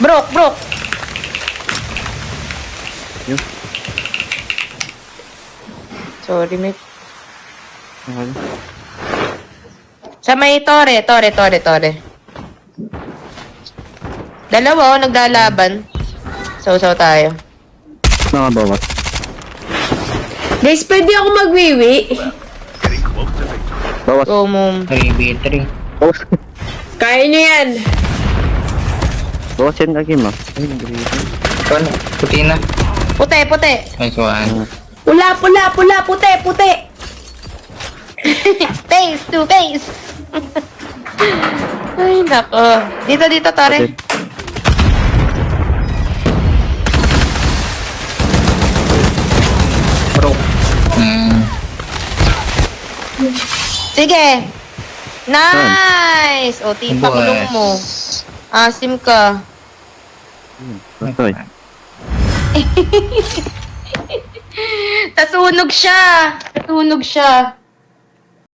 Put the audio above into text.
Broke. Yun. Sorry, mate. Okay. Sa may tore. Dalawa, oh, naglalaban. Saw tayo. Nakabawas. Guys, pwede ako magwiwi. Bawas. Go, mom. 3v3. Bawas. Kaya nyo yan. Bawas yan lagi ma. Ay, nagritin. Ano? Puti na. Puti. Nice one. Pula, puti. Face to face. Ay, nako. Dito, tore. Bro. Sige. Nice! O, tipa kulong mo. Asim ka. Batoy. Tasunog siya.